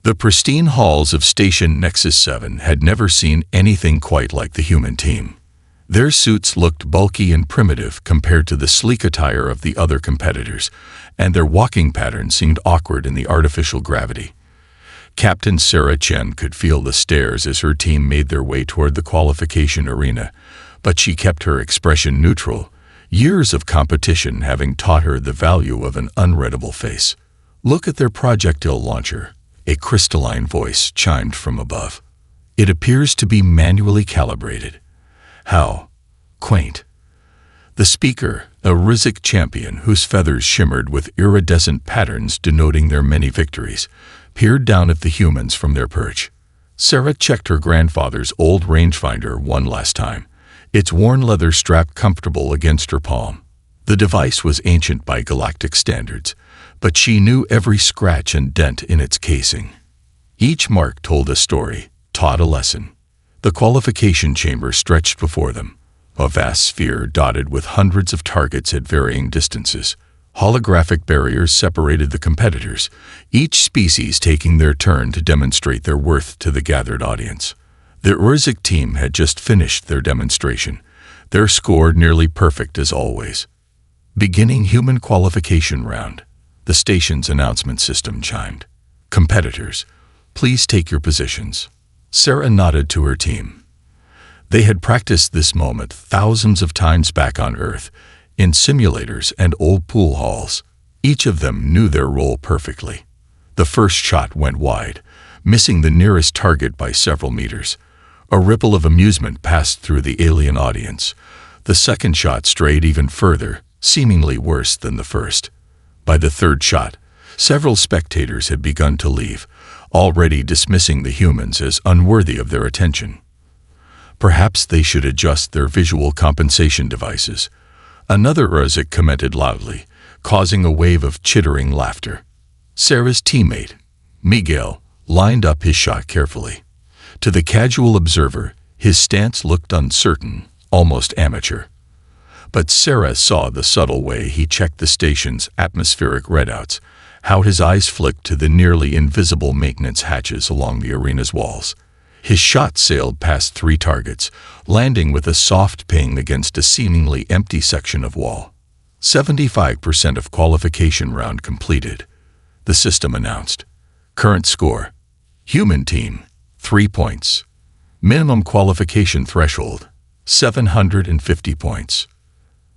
The pristine halls of Station Nexus 7 had never seen anything quite like the human team. Their suits looked bulky and primitive compared to the sleek attire of the other competitors, and their walking pattern seemed awkward in the artificial gravity. Captain Sarah Chen could feel the stares as her team made their way toward the qualification arena, but she kept her expression neutral, years of competition having taught her the value of an unreadable face. "Look at their projectile launcher," a crystalline voice chimed from above. "It appears to be manually calibrated." "How quaint." The speaker, a Rizik champion whose feathers shimmered with iridescent patterns denoting their many victories, peered down at the humans from their perch. Sarah checked her grandfather's old rangefinder one last time, its worn leather strap comfortable against her palm. The device was ancient by galactic standards, but she knew every scratch and dent in its casing. Each mark told a story, taught a lesson. The qualification chamber stretched before them, a vast sphere dotted with hundreds of targets at varying distances. Holographic barriers separated the competitors, each species taking their turn to demonstrate their worth to the gathered audience. The Urzik team had just finished their demonstration, their score nearly perfect as always. Beginning human qualification round, the station's announcement system chimed. "Competitors, please take your positions." Sarah nodded to her team. They had practiced this moment thousands of times back on Earth, in simulators and old pool halls. Each of them knew their role perfectly. The first shot went wide, missing the nearest target by several meters. A ripple of amusement passed through the alien audience. The second shot strayed even further, seemingly worse than the first. By the third shot, several spectators had begun to leave, already dismissing the humans as unworthy of their attention. Perhaps they should adjust their visual compensation devices. Another Urzik commented loudly, causing a wave of chittering laughter. Sarah's teammate, Miguel, lined up his shot carefully. To the casual observer, his stance looked uncertain, almost amateur. But Sarah saw the subtle way he checked the station's atmospheric readouts, how his eyes flicked to the nearly invisible maintenance hatches along the arena's walls. His shot sailed past 3 targets, landing with a soft ping against a seemingly empty section of wall. 75% of qualification round completed, the system announced. Current score: human team, 3 points. Minimum qualification threshold, 750 points.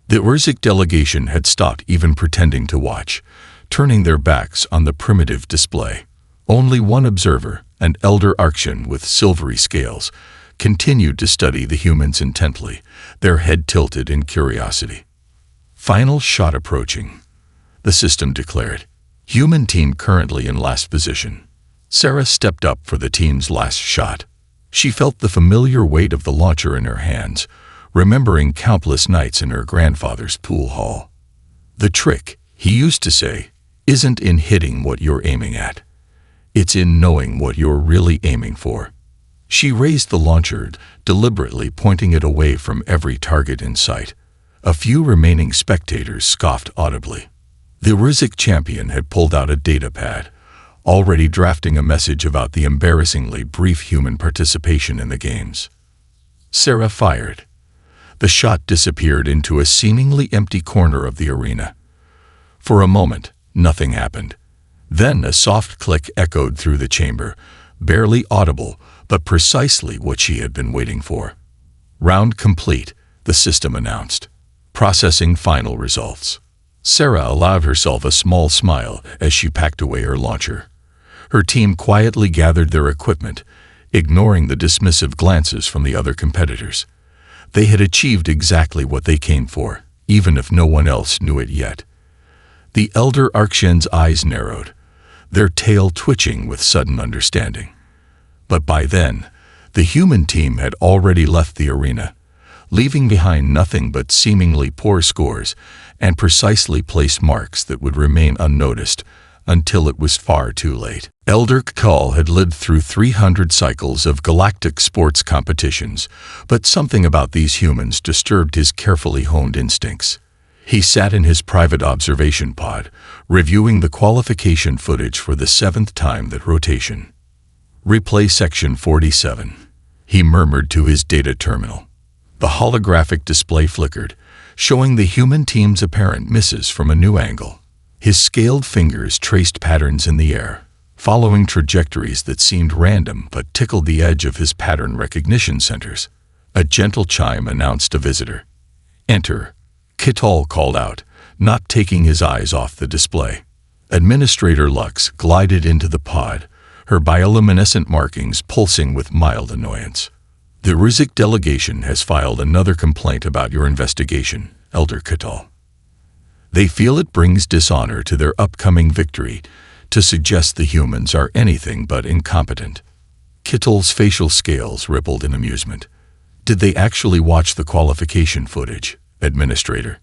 The Urzik delegation had stopped even pretending to watch, turning their backs on the primitive display. Only one observer, an elder Arkshan with silvery scales, continued to study the humans intently, their head tilted in curiosity. "Final shot approaching," the system declared. "Human team currently in last position." Sarah stepped up for the team's last shot. She felt the familiar weight of the launcher in her hands, remembering countless nights in her grandfather's pool hall. "The trick," he used to say, "isn't in hitting what you're aiming at. It's in knowing what you're really aiming for." She raised the launcher, deliberately pointing it away from every target in sight. A few remaining spectators scoffed audibly. The Urzik champion had pulled out a data pad, already drafting a message about the embarrassingly brief human participation in the games. Sarah fired. The shot disappeared into a seemingly empty corner of the arena. For a moment, nothing happened. Then a soft click echoed through the chamber, barely audible, but precisely what she had been waiting for. "Round complete," the system announced. "Processing final results." Sarah allowed herself a small smile as she packed away her launcher. Her team quietly gathered their equipment, ignoring the dismissive glances from the other competitors. They had achieved exactly what they came for, even if no one else knew it yet. The elder Arkshan's eyes narrowed, their tail twitching with sudden understanding. But by then, the human team had already left the arena, leaving behind nothing but seemingly poor scores and precisely placed marks that would remain unnoticed until it was far too late. Elder K'Kal had lived through 300 cycles of galactic sports competitions, but something about these humans disturbed his carefully honed instincts. He sat in his private observation pod, reviewing the qualification footage for the 7th time that rotation. Replay section 47. He murmured to his data terminal. The holographic display flickered, showing the human team's apparent misses from a new angle. His scaled fingers traced patterns in the air, following trajectories that seemed random but tickled the edge of his pattern recognition centers. A gentle chime announced a visitor. "Enter," Kittal called out, not taking his eyes off the display. Administrator Lux glided into the pod, her bioluminescent markings pulsing with mild annoyance. "The Rizik delegation has filed another complaint about your investigation, Elder Kittal. They feel it brings dishonor to their upcoming victory to suggest the humans are anything but incompetent." Kittal's facial scales rippled in amusement. "Did they actually watch the qualification footage, Administrator?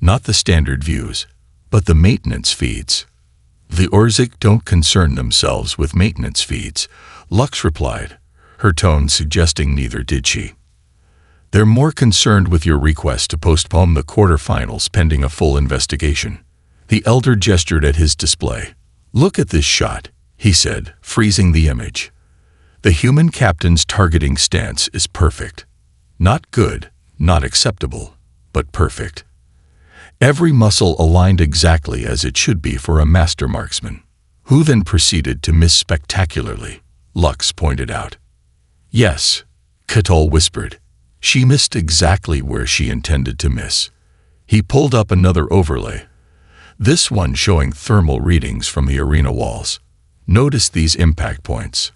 Not the standard views, but the maintenance feeds." "The Orzik don't concern themselves with maintenance feeds," Lux replied, her tone suggesting neither did she. "They're more concerned with your request to postpone the quarterfinals pending a full investigation." The Elder gestured at his display. "Look at this shot," he said, freezing the image. "The human captain's targeting stance is perfect. Not good, not acceptable, but perfect. Every muscle aligned exactly as it should be for a master marksman, who then proceeded to miss spectacularly," Lux pointed out. "Yes," Kittal whispered. "She missed exactly where she intended to miss." He pulled up another overlay, this one showing thermal readings from the arena walls. "Notice these impact points.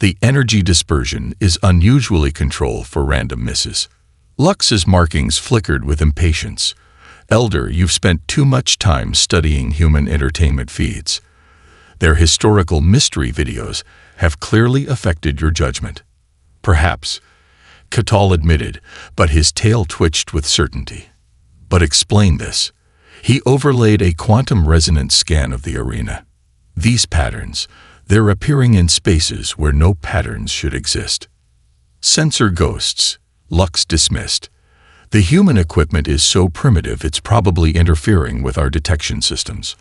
The energy dispersion is unusually controlled for random misses." Lux's markings flickered with impatience. "Elder, you've spent too much time studying human entertainment feeds. Their historical mystery videos have clearly affected your judgment." "Perhaps," Kittal admitted, but his tail twitched with certainty. "But explain this." He overlaid a quantum resonance scan of the arena. "These patterns, they're appearing in spaces where no patterns should exist." "Sensor ghosts," Lux dismissed. "The human equipment is so primitive it's probably interfering with our detection systems."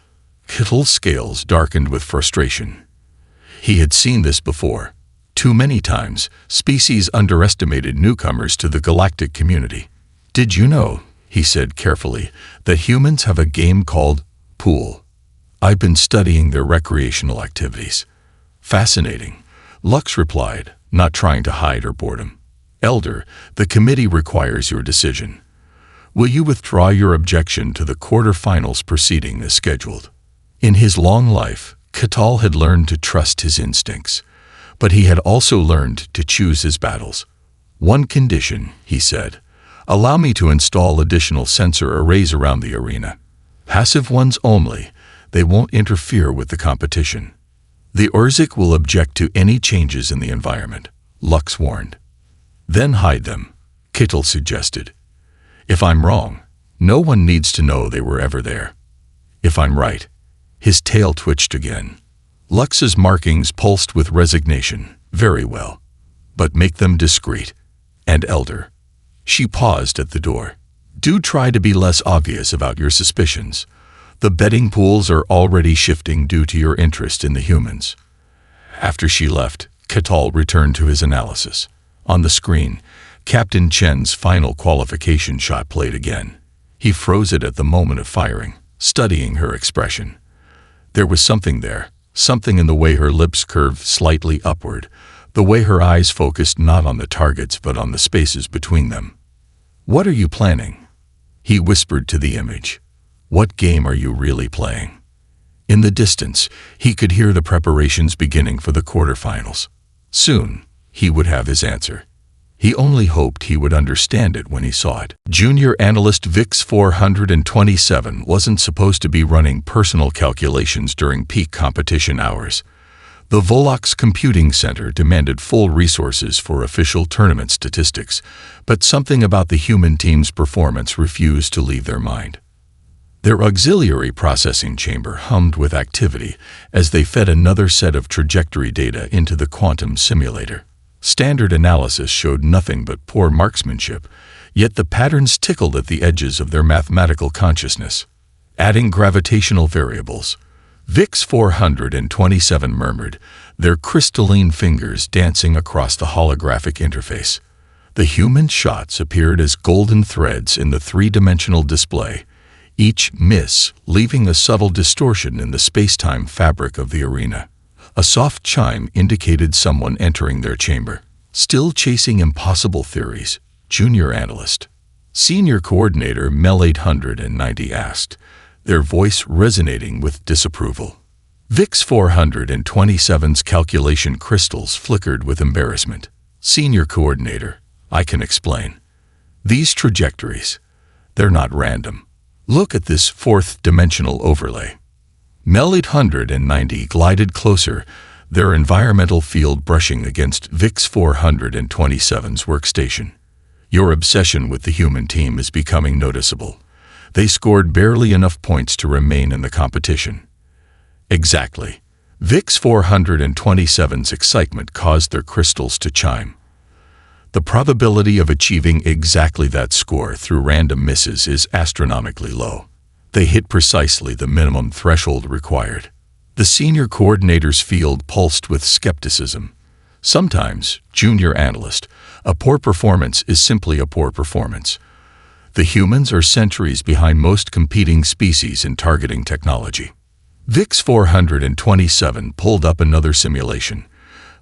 Kittal's scales darkened with frustration. He had seen this before. Too many times, species underestimated newcomers to the galactic community. "Did you know," he said carefully, "that humans have a game called Pool? I've been studying their recreational activities." "Fascinating," Lux replied, not trying to hide her boredom. "Elder, the committee requires your decision. Will you withdraw your objection to the quarterfinals proceeding as scheduled?" In his long life, Kittal had learned to trust his instincts, but he had also learned to choose his battles. "One condition," he said. "Allow me to install additional sensor arrays around the arena. Passive ones only. They won't interfere with the competition." "The Orzik will object to any changes in the environment," Lux warned. "Then hide them," Kittal suggested. "If I'm wrong, no one needs to know they were ever there. If I'm right." His tail twitched again. Lux's markings pulsed with resignation. "Very well. But make them discreet. And Elder." She paused at the door. "Do try to be less obvious about your suspicions. The betting pools are already shifting due to your interest in the humans." After she left, Kittal returned to his analysis. On the screen, Captain Chen's final qualification shot played again. He froze it at the moment of firing, studying her expression. There was something there, something in the way her lips curved slightly upward, the way her eyes focused not on the targets but on the spaces between them. "What are you planning?" he whispered to the image. "What game are you really playing?" In the distance, he could hear the preparations beginning for the quarterfinals. Soon, he would have his answer. He only hoped he would understand it when he saw it. Junior analyst VIX 427 wasn't supposed to be running personal calculations during peak competition hours. The Volox Computing Center demanded full resources for official tournament statistics, but something about the human team's performance refused to leave their mind. Their auxiliary processing chamber hummed with activity as they fed another set of trajectory data into the quantum simulator. Standard analysis showed nothing but poor marksmanship, yet the patterns tickled at the edges of their mathematical consciousness. "Adding gravitational variables," VIX 427 murmured, their crystalline fingers dancing across the holographic interface. The human shots appeared as golden threads in the three-dimensional display, each miss leaving a subtle distortion in the space-time fabric of the arena. A soft chime indicated someone entering their chamber. Still chasing impossible theories, Junior Analyst. Senior Coordinator Mel 890 asked, their voice resonating with disapproval. VIX 427's calculation crystals flickered with embarrassment. Senior Coordinator, I can explain. These trajectories, they're not random. Look at this fourth-dimensional overlay. Mel 890 glided closer, their environmental field brushing against VIX 427's workstation. Your obsession with the human team is becoming noticeable. They scored barely enough points to remain in the competition. Exactly. VIX 427's excitement caused their crystals to chime. The probability of achieving exactly that score through random misses is astronomically low. They hit precisely the minimum threshold required. The Senior Coordinator's field pulsed with skepticism. Sometimes, Junior Analyst, a poor performance is simply a poor performance. The humans are centuries behind most competing species in targeting technology. VIX 427 pulled up another simulation.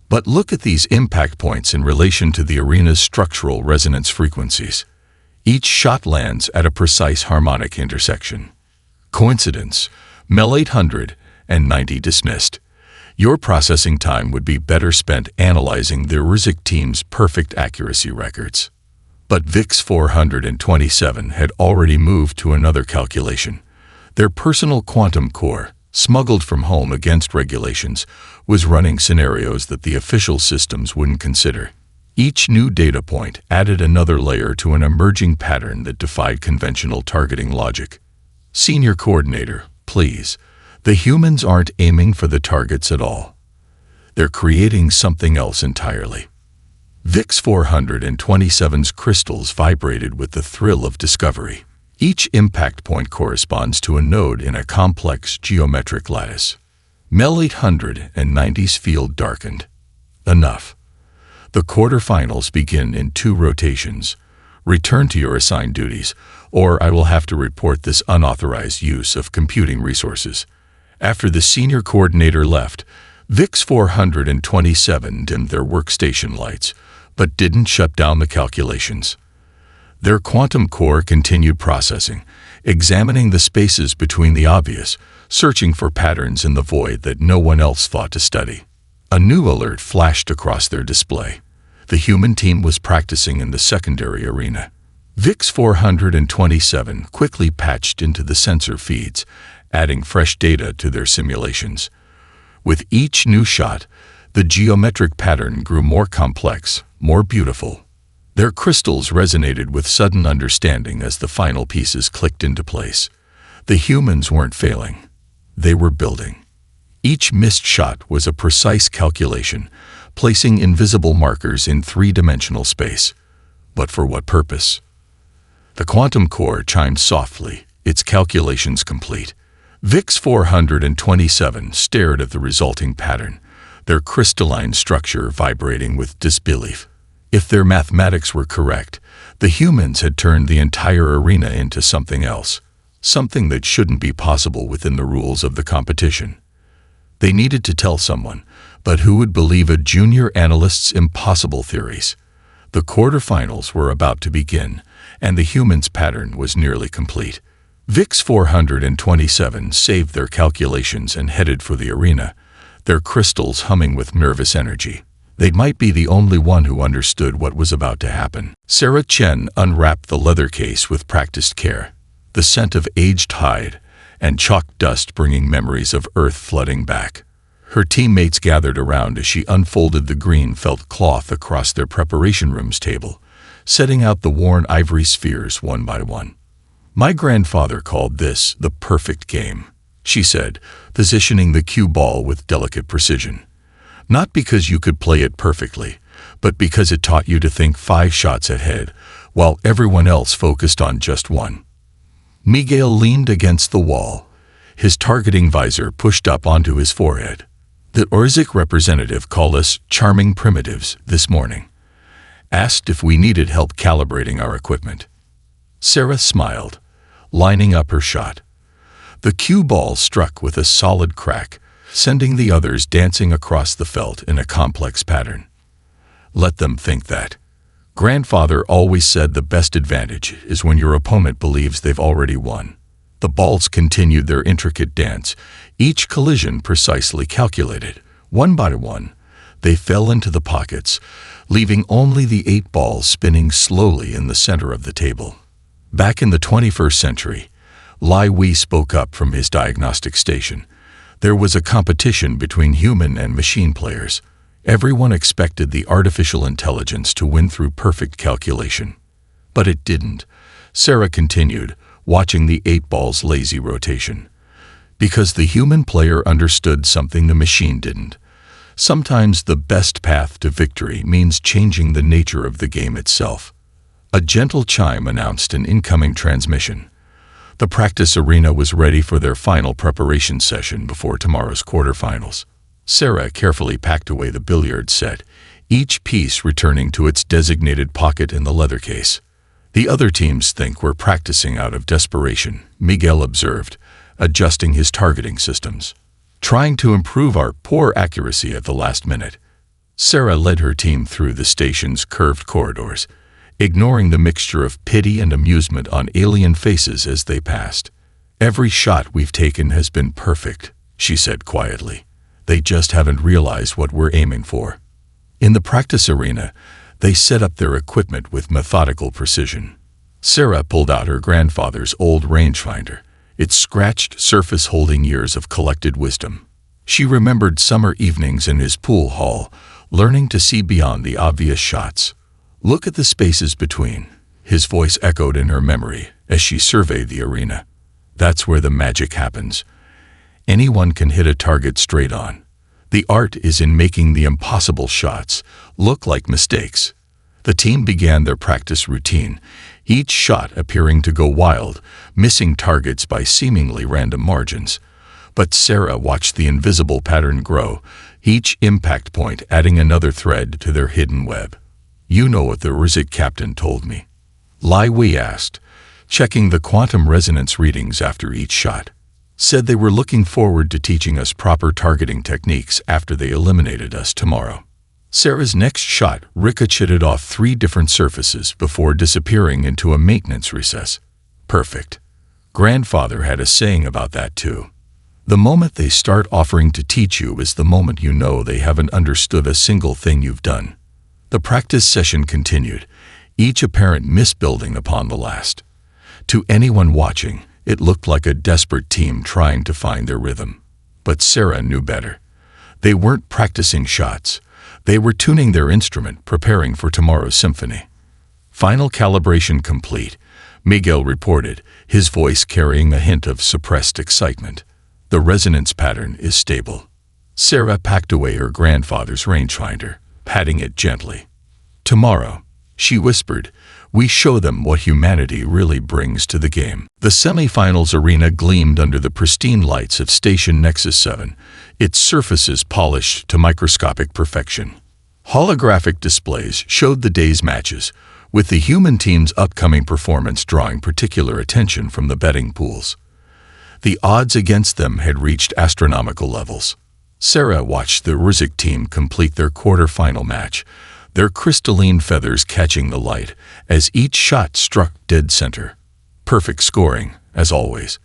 But look at these impact points in relation to the arena's structural resonance frequencies. Each shot lands at a precise harmonic intersection. Coincidence? Mel 890 dismissed. Your processing time would be better spent analyzing the Rizik team's perfect accuracy records. But VIX 427 had already moved to another calculation. Their personal quantum core, smuggled from home against regulations, was running scenarios that the official systems wouldn't consider. Each new data point added another layer to an emerging pattern that defied conventional targeting logic. Senior Coordinator, please. The humans aren't aiming for the targets at all. They're creating something else entirely. VIX 427's crystals vibrated with the thrill of discovery. Each impact point corresponds to a node in a complex geometric lattice. Mel 890's field darkened. Enough. The quarterfinals begin in 2 rotations. Return to your assigned duties, or I will have to report this unauthorized use of computing resources. After the Senior Coordinator left, VIX 427 dimmed their workstation lights, but didn't shut down the calculations. Their quantum core continued processing, examining the spaces between the obvious, searching for patterns in the void that no one else thought to study. A new alert flashed across their display. The human team was practicing in the secondary arena. VIX 427 quickly patched into the sensor feeds, adding fresh data to their simulations. With each new shot, the geometric pattern grew more complex, more beautiful. Their crystals resonated with sudden understanding as the final pieces clicked into place. The humans weren't failing. They were building. Each missed shot was a precise calculation, placing invisible markers in three-dimensional space. But for what purpose? The quantum core chimed softly, its calculations complete. VIX 427 stared at the resulting pattern, their crystalline structure vibrating with disbelief. If their mathematics were correct, the humans had turned the entire arena into something else, something that shouldn't be possible within the rules of the competition. They needed to tell someone, but who would believe a junior analyst's impossible theories? The quarterfinals were about to begin, and the humans' pattern was nearly complete. VIX 427 saved their calculations and headed for the arena, their crystals humming with nervous energy. They might be the only one who understood what was about to happen. Sarah Chen unwrapped the leather case with practiced care, the scent of aged hide and chalk dust bringing memories of Earth flooding back. Her teammates gathered around as she unfolded the green felt cloth across their preparation room's table, setting out the worn ivory spheres one by one. "My grandfather called this the perfect game," she said, positioning the cue ball with delicate precision. "Not because you could play it perfectly, but because it taught you to think 5 shots ahead, while everyone else focused on just one." Miguel leaned against the wall, his targeting visor pushed up onto his forehead. The Orzic representative called us charming primitives this morning. Asked if we needed help calibrating our equipment. Sarah smiled, lining up her shot. The cue ball struck with a solid crack, sending the others dancing across the felt in a complex pattern. Let them think that. Grandfather always said the best advantage is when your opponent believes they've already won. The balls continued their intricate dance, each collision precisely calculated. One by one, they fell into the pockets, leaving only the 8 balls spinning slowly in the center of the table. Back in the 21st century, Lai Wei spoke up from his diagnostic station. There was a competition between human and machine players. Everyone expected the artificial intelligence to win through perfect calculation. But it didn't. Sarah continued, watching the 8 balls' lazy rotation. Because the human player understood something the machine didn't. Sometimes the best path to victory means changing the nature of the game itself. A gentle chime announced an incoming transmission. The practice arena was ready for their final preparation session before tomorrow's quarterfinals. Sarah carefully packed away the billiard set, each piece returning to its designated pocket in the leather case. The other teams think we're practicing out of desperation, Miguel observed, adjusting his targeting systems. Trying to improve our poor accuracy at the last minute. Sarah led her team through the station's curved corridors, ignoring the mixture of pity and amusement on alien faces as they passed. Every shot we've taken has been perfect, she said quietly. They just haven't realized what we're aiming for. In the practice arena, they set up their equipment with methodical precision. Sarah pulled out her grandfather's old rangefinder, its scratched surface holding years of collected wisdom. She remembered summer evenings in his pool hall, learning to see beyond the obvious shots. Look at the spaces between, his voice echoed in her memory as she surveyed the arena. That's where the magic happens. Anyone can hit a target straight on. The art is in making the impossible shots look like mistakes. The team began their practice routine, each shot appearing to go wild, missing targets by seemingly random margins. But Sarah watched the invisible pattern grow, each impact point adding another thread to their hidden web. You know what the Rizik captain told me? Lai Wei asked, checking the quantum resonance readings after each shot. Said they were looking forward to teaching us proper targeting techniques after they eliminated us tomorrow. Sarah's next shot ricocheted off 3 different surfaces before disappearing into a maintenance recess. Perfect. Grandfather had a saying about that too. The moment they start offering to teach you is the moment you know they haven't understood a single thing you've done. The practice session continued, each apparent misbuilding upon the last. To anyone watching, it looked like a desperate team trying to find their rhythm. But Sarah knew better. They weren't practicing shots. They were tuning their instrument, preparing for tomorrow's symphony. Final calibration complete, Miguel reported, his voice carrying a hint of suppressed excitement. The resonance pattern is stable. Sarah packed away her grandfather's rangefinder, patting it gently. Tomorrow, she whispered, we show them what humanity really brings to the game. The semifinals arena gleamed under the pristine lights of Station Nexus 7, its surfaces polished to microscopic perfection. Holographic displays showed the day's matches, with the human team's upcoming performance drawing particular attention from the betting pools. The odds against them had reached astronomical levels. Sarah watched the Rizik team complete their quarter-final match, their crystalline feathers catching the light as each shot struck dead center. Perfect scoring, as always.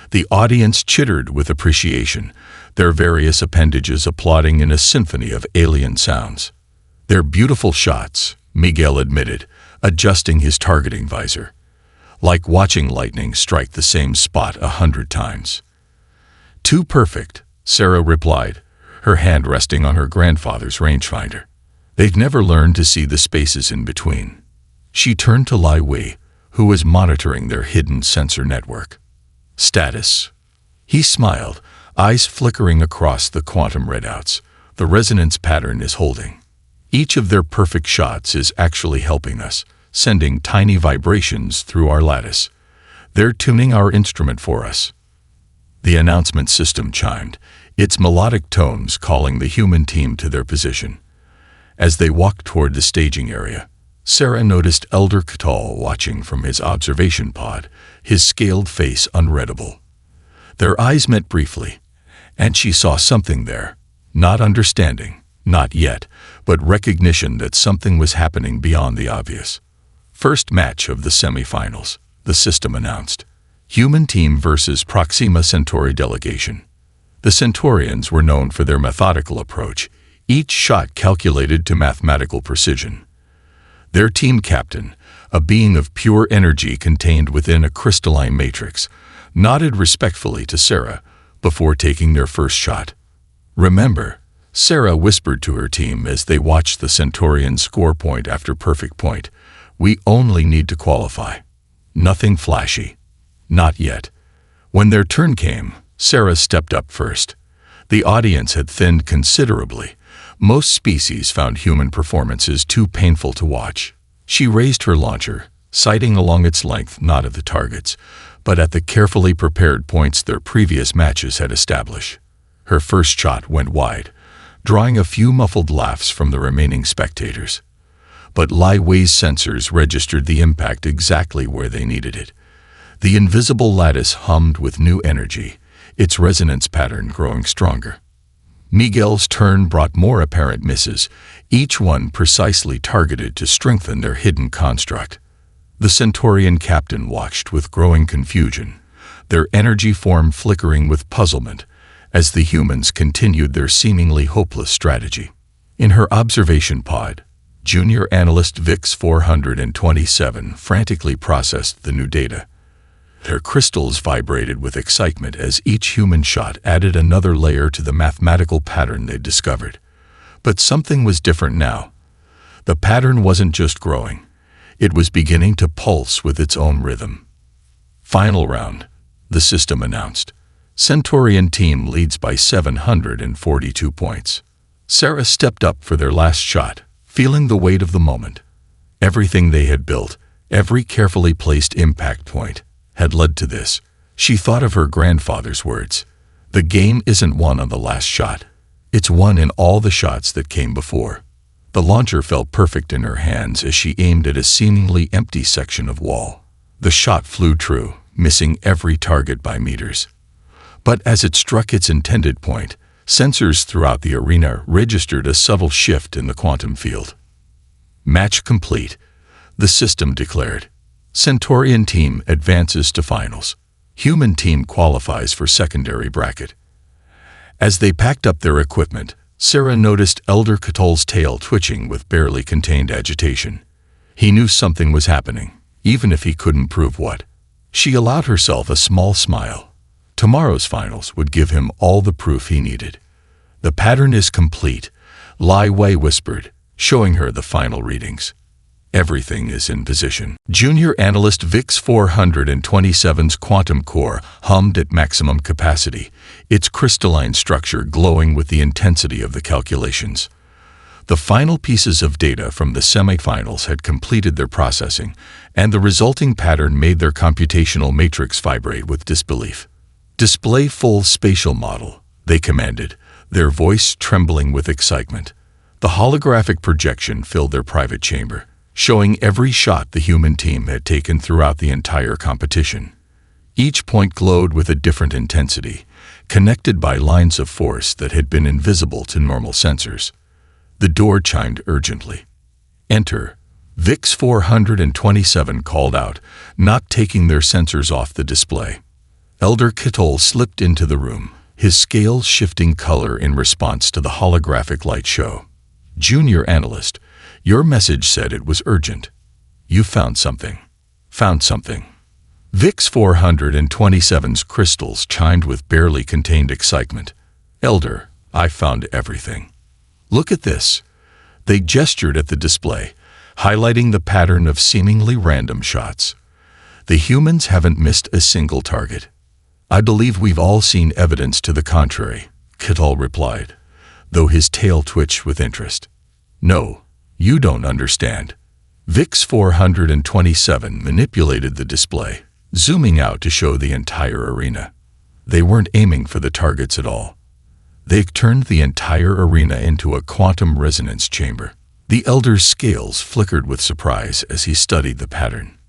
The audience chittered with appreciation, their various appendages applauding in a symphony of alien sounds. They're beautiful shots, Miguel admitted, adjusting his targeting visor. Like watching lightning strike the same spot 100 times. Too perfect, Sarah replied, her hand resting on her grandfather's rangefinder. They've never learned to see the spaces in between. She turned to Lai Wei, who was monitoring their hidden sensor network. Status. He smiled, eyes flickering across the quantum readouts. The resonance pattern is holding. Each of their perfect shots is actually helping us, sending tiny vibrations through our lattice. They're tuning our instrument for us. The announcement system chimed, its melodic tones calling the human team to their position. As they walked toward the staging area, Sarah noticed Elder Catal watching from his observation pod, his scaled face unreadable. Their eyes met briefly, and she saw something there, not understanding, not yet, but recognition that something was happening beyond the obvious. First match of the semifinals, the system announced. Human team versus Proxima Centauri delegation. The Centaurians were known for their methodical approach, each shot calculated to mathematical precision. Their team captain, a being of pure energy contained within a crystalline matrix, nodded respectfully to Sarah before taking their first shot. "Remember," Sarah whispered to her team as they watched the Centaurians score point after perfect point, "we only need to qualify. Nothing flashy. Not yet." When their turn came, Sarah stepped up first. The audience had thinned considerably. Most species found human performances too painful to watch. She raised her launcher, sighting along its length not at the targets, but at the carefully prepared points their previous matches had established. Her first shot went wide, drawing a few muffled laughs from the remaining spectators. But Lai Wei's sensors registered the impact exactly where they needed it. The invisible lattice hummed with new energy, its resonance pattern growing stronger. Miguel's turn brought more apparent misses, each one precisely targeted to strengthen their hidden construct. The Centaurian captain watched with growing confusion, their energy form flickering with puzzlement, as the humans continued their seemingly hopeless strategy. In her observation pod, Junior Analyst VIX 427 frantically processed the new data. Their crystals vibrated with excitement as each human shot added another layer to the mathematical pattern they'd discovered. But something was different now. The pattern wasn't just growing. It was beginning to pulse with its own rhythm. Final round, the system announced. Centaurian team leads by 742 points. Sarah stepped up for their last shot, feeling the weight of the moment. Everything they had built, every carefully placed impact point, had led to this. She thought of her grandfather's words. The game isn't won on the last shot. It's won in all the shots that came before. The launcher felt perfect in her hands as she aimed at a seemingly empty section of wall. The shot flew true, missing every target by meters. But as it struck its intended point, sensors throughout the arena registered a subtle shift in the quantum field. Match complete, the system declared. Centaurian team advances to finals. Human team qualifies for secondary bracket. As they packed up their equipment, Sarah noticed Elder Catal's tail twitching with barely contained agitation. He knew something was happening, even if he couldn't prove what. She allowed herself a small smile. Tomorrow's finals would give him all the proof he needed. "The pattern is complete," Lai Wei whispered, showing her the final readings. "Everything is in position." Junior Analyst VIX 427's quantum core hummed at maximum capacity, its crystalline structure glowing with the intensity of the calculations. The final pieces of data from the semifinals had completed their processing, and the resulting pattern made their computational matrix vibrate with disbelief. "Display full spatial model," they commanded, their voice trembling with excitement. The holographic projection filled their private chamber, showing every shot the human team had taken throughout the entire competition. Each point glowed with a different intensity, connected by lines of force that had been invisible to normal sensors. The door chimed urgently. "Enter," VIX 427 called out, not taking their sensors off the display. Elder Catal slipped into the room, his scales shifting color in response to the holographic light show. "Junior Analyst, your message said it was urgent. You found something." "Found something." VIX 427's crystals chimed with barely contained excitement. "Elder, I found everything. Look at this." They gestured at the display, highlighting the pattern of seemingly random shots. "The humans haven't missed a single target." "I believe we've all seen evidence to the contrary," Catal replied, though his tail twitched with interest. "No, you don't understand." VIX 427 manipulated the display, zooming out to show the entire arena. They weren't aiming for the targets at all. They turned the entire arena into a quantum resonance chamber. The Elder's scales flickered with surprise as he studied the pattern.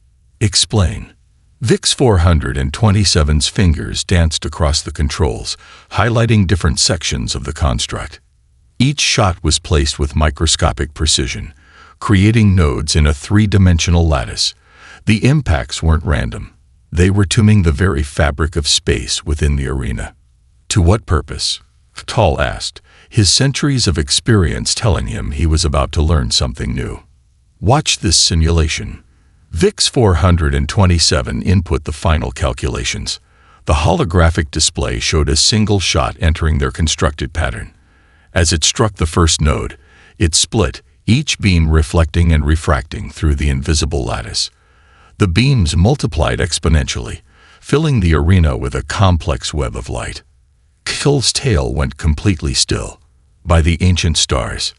Explain. VIX 427's fingers danced across the controls, highlighting different sections of the construct. Each shot was placed with microscopic precision, creating nodes in a three-dimensional lattice. The impacts weren't random. They were tuning the very fabric of space within the arena. To what purpose? Tall asked, his centuries of experience telling him he was about to learn something new. Watch this simulation. VIX 427 input the final calculations. The holographic display showed a single shot entering their constructed pattern. As it struck the first node, it split, each beam reflecting and refracting through the invisible lattice. The beams multiplied exponentially, filling the arena with a complex web of light. Kill's tail went completely still. By the ancient stars.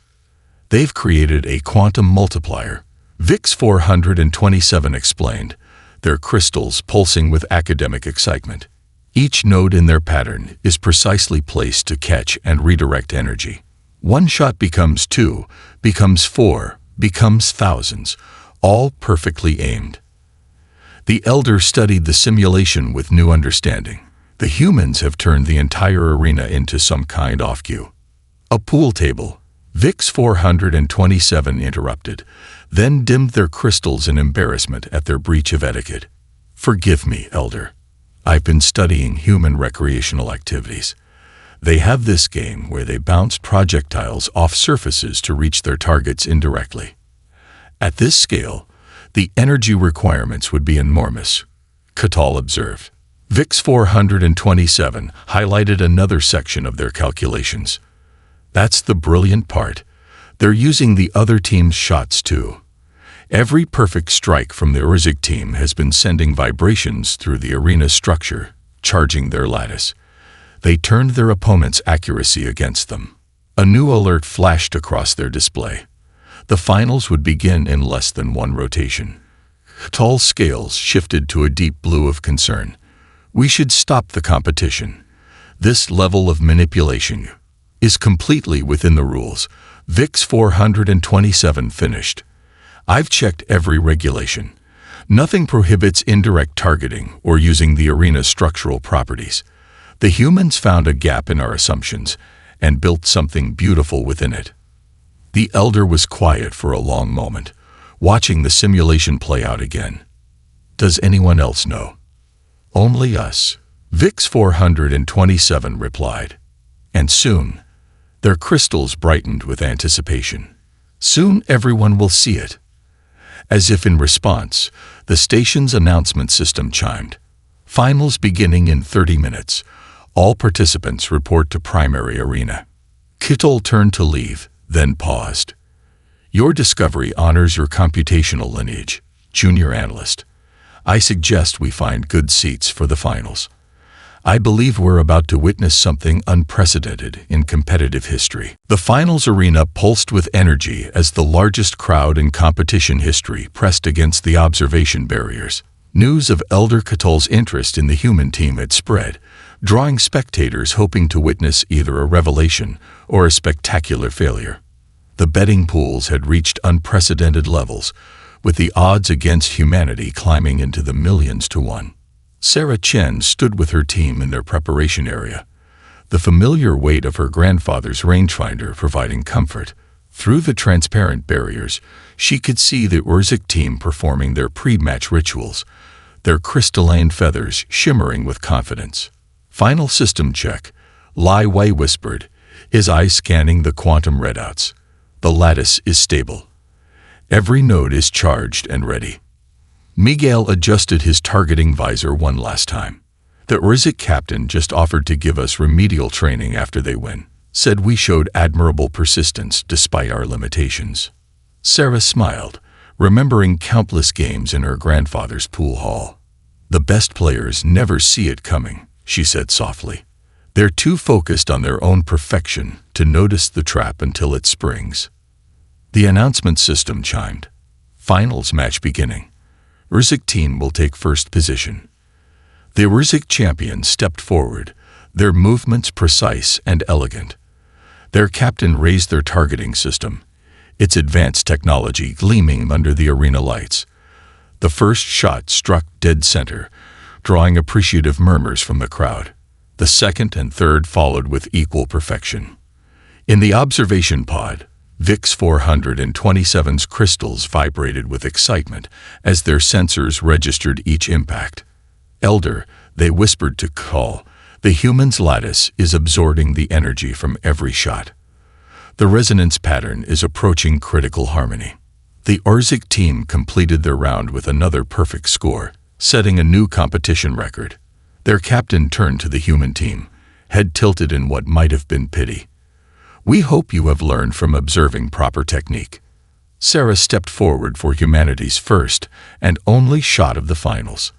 They've created a quantum multiplier. VIX 427 explained, their crystals pulsing with academic excitement. Each node in their pattern is precisely placed to catch and redirect energy. One shot becomes two, becomes four, becomes thousands, all perfectly aimed. The Elder studied the simulation with new understanding. The humans have turned the entire arena into some kind of cue. A pool table. VIX 427 interrupted, then dimmed their crystals in embarrassment at their breach of etiquette. Forgive me, Elder. I've been studying human recreational activities. They have this game where they bounce projectiles off surfaces to reach their targets indirectly. At this scale, the energy requirements would be enormous, Catal observed. VIX 427 highlighted another section of their calculations. That's the brilliant part. They're using the other team's shots too. Every perfect strike from the Urzik team has been sending vibrations through the arena structure, charging their lattice. They turned their opponent's accuracy against them. A new alert flashed across their display. The finals would begin in less than one rotation. Tall scales shifted to a deep blue of concern. We should stop the competition. This level of manipulation is completely within the rules. VIX 427 finished. I've checked every regulation. Nothing prohibits indirect targeting or using the arena's structural properties. The humans found a gap in our assumptions and built something beautiful within it. The Elder was quiet for a long moment, watching the simulation play out again. Does anyone else know? Only us. VIX 427 replied. And soon, their crystals brightened with anticipation. Soon everyone will see it. As if in response, the station's announcement system chimed. Finals beginning in 30 minutes. All participants report to primary arena. Kittel turned to leave, then paused. Your discovery honors your computational lineage, junior analyst. I suggest we find good seats for the finals. I believe we're about to witness something unprecedented in competitive history. The finals arena pulsed with energy as the largest crowd in competition history pressed against the observation barriers. News of Elder Catal's interest in the human team had spread, drawing spectators hoping to witness either a revelation or a spectacular failure. The betting pools had reached unprecedented levels, with the odds against humanity climbing into the millions to one. Sarah Chen stood with her team in their preparation area, the familiar weight of her grandfather's rangefinder providing comfort. Through the transparent barriers, she could see the Urzik team performing their pre-match rituals, their crystalline feathers shimmering with confidence. Final system check, Lai Wei whispered, his eyes scanning the quantum readouts. The lattice is stable. Every node is charged and ready. Miguel adjusted his targeting visor one last time. The Urzik captain just offered to give us remedial training after they win. Said we showed admirable persistence despite our limitations. Sarah smiled, remembering countless games in her grandfather's pool hall. The best players never see it coming, she said softly. They're too focused on their own perfection to notice the trap until it springs. The announcement system chimed. Finals match beginning. Urzik team will take first position. The Urzik champion stepped forward, their movements precise and elegant. Their captain raised their targeting system, its advanced technology gleaming under the arena lights. The first shot struck dead center, drawing appreciative murmurs from the crowd. The second and third followed with equal perfection. In the observation pod, VIX 427's crystals vibrated with excitement as their sensors registered each impact. "Elder," they whispered to Call, "the human's lattice is absorbing the energy from every shot. The resonance pattern is approaching critical harmony." The Orzik team completed their round with another perfect score, setting a new competition record. Their captain turned to the human team, head tilted in what might have been pity. "We hope you have learned from observing proper technique." Sarah stepped forward for humanity's first and only shot of the finals.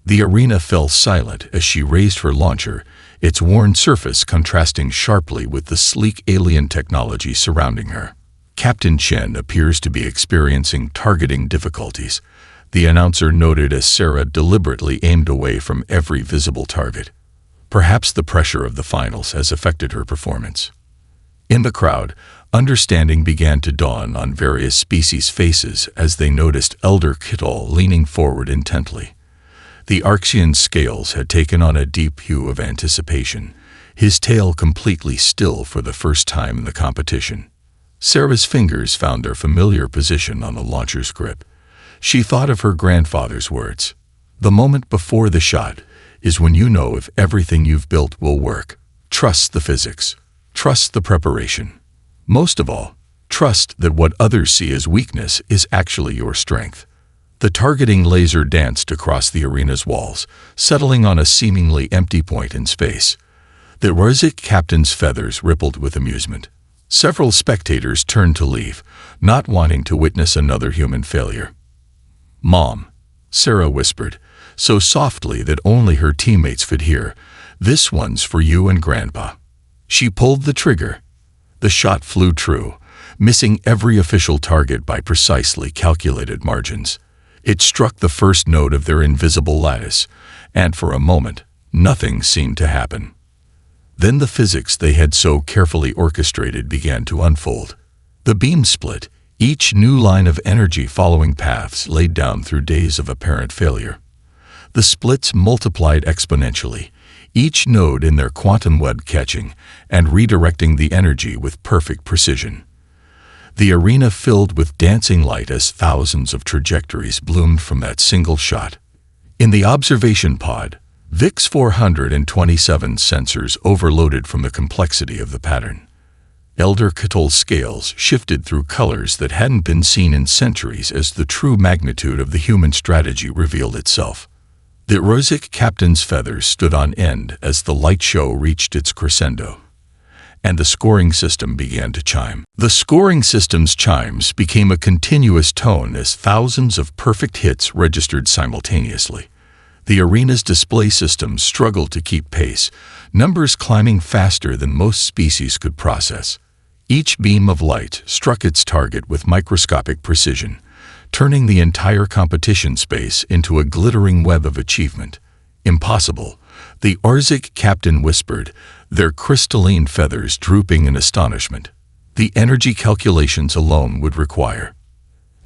The arena fell silent as she raised her launcher, its worn surface contrasting sharply with the sleek alien technology surrounding her. "Captain Chen appears to be experiencing targeting difficulties," the announcer noted as Sarah deliberately aimed away from every visible target. Perhaps the pressure of the finals has affected her performance. In the crowd, understanding began to dawn on various species' faces as they noticed Elder Kittle leaning forward intently. The Arxian's scales had taken on a deep hue of anticipation, his tail completely still for the first time in the competition. Sarah's fingers found their familiar position on the launcher's grip. She thought of her grandfather's words. "The moment before the shot is when you know if everything you've built will work. Trust the physics. Trust the preparation. Most of all, trust that what others see as weakness is actually your strength." The targeting laser danced across the arena's walls, settling on a seemingly empty point in space. The Orzik captain's feathers rippled with amusement. Several spectators turned to leave, not wanting to witness another human failure. "Mom," Sarah whispered, so softly that only her teammates could hear, "this one's for you and Grandpa." She pulled the trigger. The shot flew true, missing every official target by precisely calculated margins. It struck the first node of their invisible lattice, and for a moment, nothing seemed to happen. Then the physics they had so carefully orchestrated began to unfold. The beam split, each new line of energy following paths laid down through days of apparent failure. The splits multiplied exponentially, each node in their quantum web catching and redirecting the energy with perfect precision. The arena filled with dancing light as thousands of trajectories bloomed from that single shot. In the observation pod, VIX 427 sensors overloaded from the complexity of the pattern. Elder Kittle's scales shifted through colors that hadn't been seen in centuries as the true magnitude of the human strategy revealed itself. The Orzik captain's feathers stood on end as the light show reached its crescendo, and the scoring system began to chime. The scoring system's chimes became a continuous tone as thousands of perfect hits registered simultaneously. The arena's display systems struggled to keep pace, numbers climbing faster than most species could process. Each beam of light struck its target with microscopic precision, turning the entire competition space into a glittering web of achievement. "Impossible," the Orzik captain whispered, their crystalline feathers drooping in astonishment. The energy calculations alone would require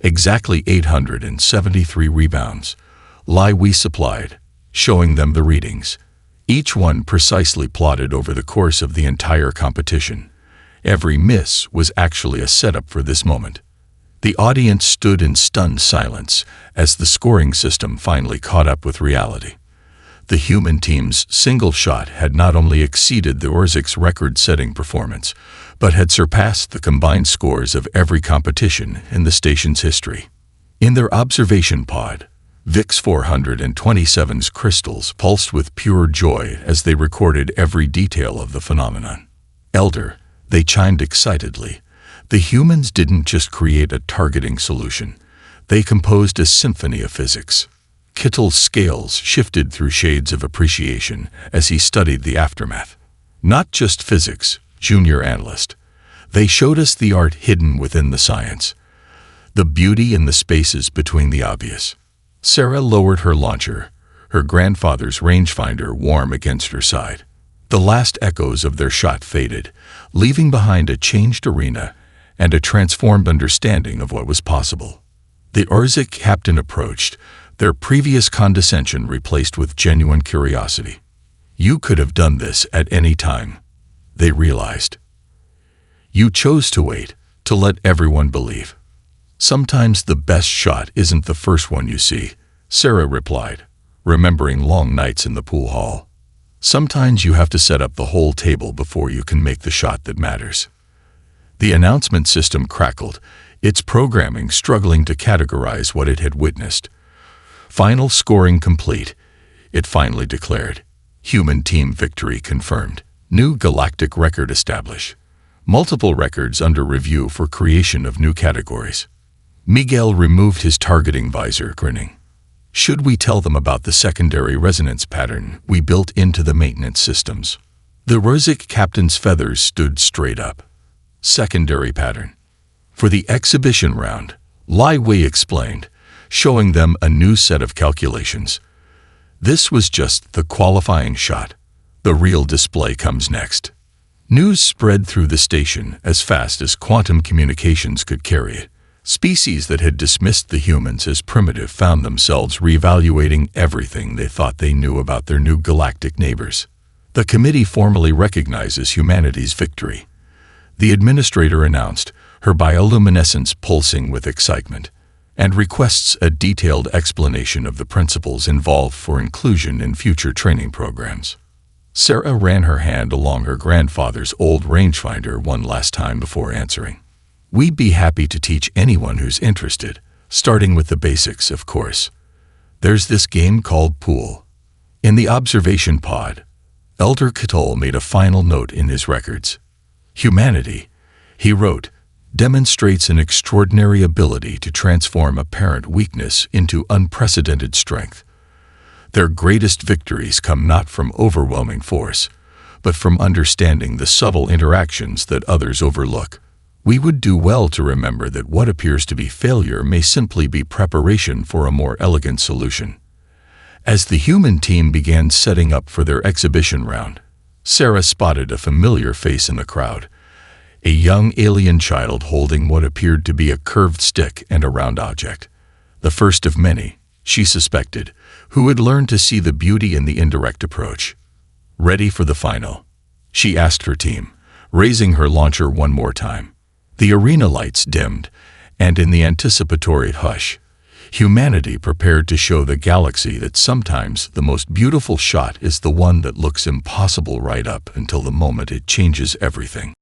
exactly 873 rebounds. We supplied, showing them the readings, each one precisely plotted over the course of the entire competition. Every miss was actually a setup for this moment. The audience stood in stunned silence as the scoring system finally caught up with reality. The human team's single shot had not only exceeded the Orzik's record-setting performance, but had surpassed the combined scores of every competition in the station's history. In their observation pod, VIX 427's crystals pulsed with pure joy as they recorded every detail of the phenomenon. "Elder," they chimed excitedly, "the humans didn't just create a targeting solution. They composed a symphony of physics." Kittle's scales shifted through shades of appreciation as he studied the aftermath. "Not just physics, junior analyst. They showed us the art hidden within the science, the beauty in the spaces between the obvious." Sarah lowered her launcher, her grandfather's rangefinder warm against her side. The last echoes of their shot faded, leaving behind a changed arena and a transformed understanding of what was possible. The Urzik captain approached, their previous condescension replaced with genuine curiosity. You could have done this at any time, they realized. You chose to wait, to let everyone believe. Sometimes the best shot isn't the first one you see, Sarah replied, remembering long nights in the pool hall. Sometimes you have to set up the whole table before you can make the shot that matters. The announcement system crackled, its programming struggling to categorize what it had witnessed. Final scoring complete, it finally declared. Human team victory confirmed. New galactic record established. Multiple records under review for creation of new categories. Miguel removed his targeting visor, grinning. Should we tell them about the secondary resonance pattern we built into the maintenance systems? The Urzik captain's feathers stood straight up. Secondary pattern. For the exhibition round, Lai Wei explained, showing them a new set of calculations. This was just the qualifying shot. The real display comes next. News spread through the station as fast as quantum communications could carry it. Species that had dismissed the humans as primitive found themselves reevaluating everything they thought they knew about their new galactic neighbors. The committee formally recognizes humanity's victory. The administrator announced, her bioluminescence pulsing with excitement, and requests a detailed explanation of the principles involved for inclusion in future training programs. Sarah ran her hand along her grandfather's old rangefinder one last time before answering. We'd be happy to teach anyone who's interested, starting with the basics, of course. There's this game called Pool. In the observation pod, Elder Cattol made a final note in his records. Humanity, he wrote, demonstrates an extraordinary ability to transform apparent weakness into unprecedented strength. Their greatest victories come not from overwhelming force, but from understanding the subtle interactions that others overlook. We would do well to remember that what appears to be failure may simply be preparation for a more elegant solution. As the human team began setting up for their exhibition round, Sarah spotted a familiar face in the crowd, a young alien child holding what appeared to be a curved stick and a round object. The first of many, she suspected, who had learned to see the beauty in the indirect approach. Ready for the final? She asked her team, raising her launcher one more time. The arena lights dimmed, and in the anticipatory hush, humanity prepared to show the galaxy that sometimes the most beautiful shot is the one that looks impossible right up until the moment it changes everything.